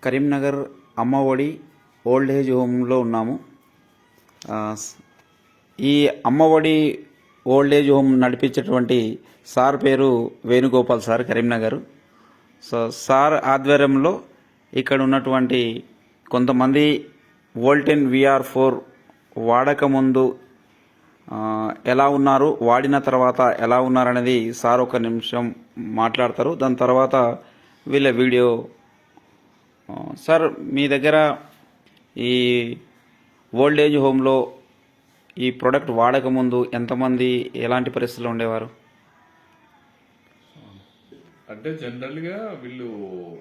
Karimnagar Amma Vodi old age హోమ్లో ఉన్నాము. ఈ అమ్మఒడి ఓల్డ్ ఏజ్ హోమ్ నడిపించేటువంటి సార్ పేరు Venugopal sir, Karimnagar. So sir ఆధ్వర్యంలో ఇక్కడ ఉన్నటువంటి కొంతమంది వోల్టెన్ VR4 వాడక ముందు ఎలా ఉన్నారు, వాడిన తర్వాత ఎలా ఉన్నారనేది సార్ ఒక నిమిషం మాట్లాడతారు. దాని తర్వాత వీళ్ళ వీడియో. సార్, మీ దగ్గర ఈ ఓల్డ్ ఏజ్ హోమ్లో ఈ ప్రోడక్ట్ వాడక ముందు ఎంతమంది ఎలాంటి పరిస్థితుల్లో ఉండేవారు? అంటే జనరల్గా వీళ్ళు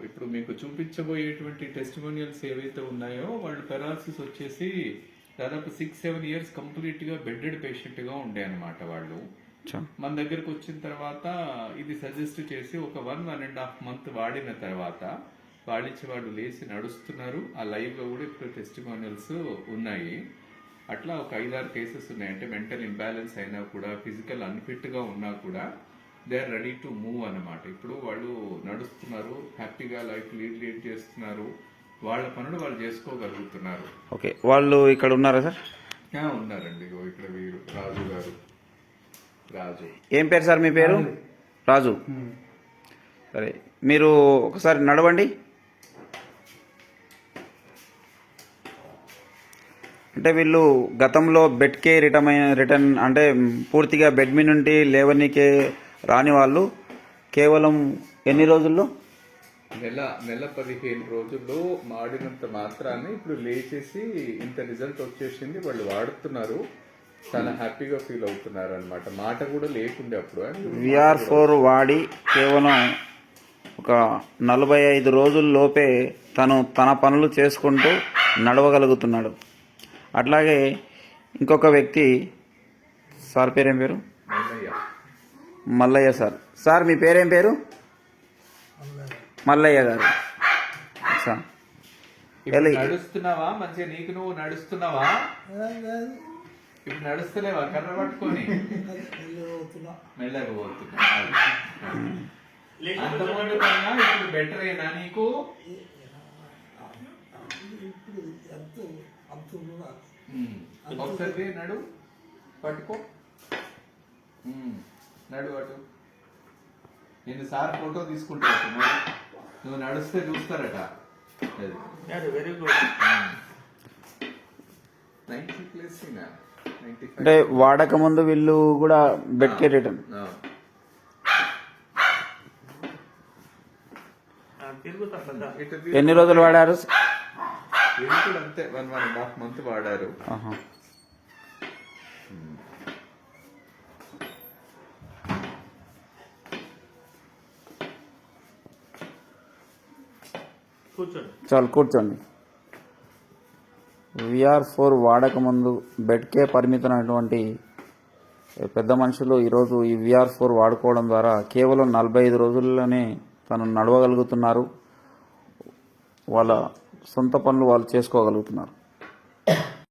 ఇప్పుడు మీకు చూపించబోయేటువంటి టెస్టిమోనియల్స్ ఏవైతే ఉన్నాయో వాళ్ళు పెరాలసిస్ వచ్చేసి దాదాపు 6-7 ఇయర్స్ కంప్లీట్గా బెడ్డెడ్ పేషెంట్గా ఉండే అనమాట. వాళ్ళు మన దగ్గరకు వచ్చిన తర్వాత ఇది సజెస్ట్ చేసి ఒక 1.5 మంత్ వాడిన తర్వాత వాళ్ళు లేచి నడుస్తున్నారు. ఆ లైవ్గా కూడా ఇప్పుడు టెస్టిమోనియల్స్ ఉన్నాయి. అట్లా ఒక 5-6 కేసెస్ ఉన్నాయి. అంటే మెంటల్ ఇంబ్యాలెన్స్ అయినా కూడా, ఫిజికల్ అన్ఫిట్గా ఉన్నా కూడా they are ready to move అన్నమాట. ఇప్పుడు వాళ్ళు నడుస్తున్నారు, హ్యాపీగా లైఫ్ లీడ్ చేస్తున్నారు, వాళ్ళ పనులు వాళ్ళు చేసుకోగలుగుతున్నారు. ఓకే, వాళ్ళు ఇక్కడ ఉన్నారా సార్? ఉన్నారండి. ఇక్కడ వీరు రాజు గారు. రాజు. ఏం పేరు సార్ మీ పేరు? రాజు. సరే, మీరు ఒకసారి నడవండి. అంటే వీళ్ళు గతంలో బెడ్కే రిటర్న్ అంటే పూర్తిగా బెడ్ మీ నుండి లేవనీకే రాని వాళ్ళు కేవలం ఎన్ని రోజుల్లో? నెల 15 రోజుల్లో వాడినంత మాత్రాన్ని ఇప్పుడు లేచేసి ఇంత రిజల్ట్ వచ్చేసింది. వాళ్ళు వాడుతున్నారు, చాలా హ్యాపీగా ఫీల్ అవుతున్నారు అనమాట. మాట కూడా లేకుండే అప్పుడు. VR4 వాడి కేవలం ఒక 45 రోజుల్లోపే తన పనులు చేసుకుంటూ నడవగలుగుతున్నాడు. అట్లాగే ఇంకొక వ్యక్తి, సార్ పేరేం పేరు? మల్లయ్య సార్. సార్ మీ పేరేం పేరు? మల్లయ్య గారు. నడుస్తున్నావా? మంచిగా నీకు నువ్వు నడుస్తున్నావా? ఇప్పుడు నడుస్తలేవా? కర్ర పట్టుకొని మెల్లగా పోతున్నా. అంతకుముందు కన్నా ఇప్పుడు బెటర్ అయినా నీకు? ఒకసారి నడు, పట్టుకో, నడు అటు. నేను సార్ ఫోటో తీసుకుంటా, నువ్వు నడుస్తే చూస్తారట. Very good. అంటే వాడక ముందు వీళ్ళు కూడా బెడ్కే రిటర్న్. ఎన్ని రోజులు వాడారు? అంతే 1.5 మంత్ వాడారు. చాలు, కూర్చోండి. VR4 వాడక ముందు బెడ్కే పరిమితమైనటువంటి పెద్ద మనుషులు ఈరోజు ఈ VR4 వాడుకోవడం ద్వారా కేవలం 45 రోజుల్లోనే తను నడవగలుగుతున్నారు. వాళ్ళ సొంత పనులు వాళ్ళు చేసుకోగలుగుతున్నారు.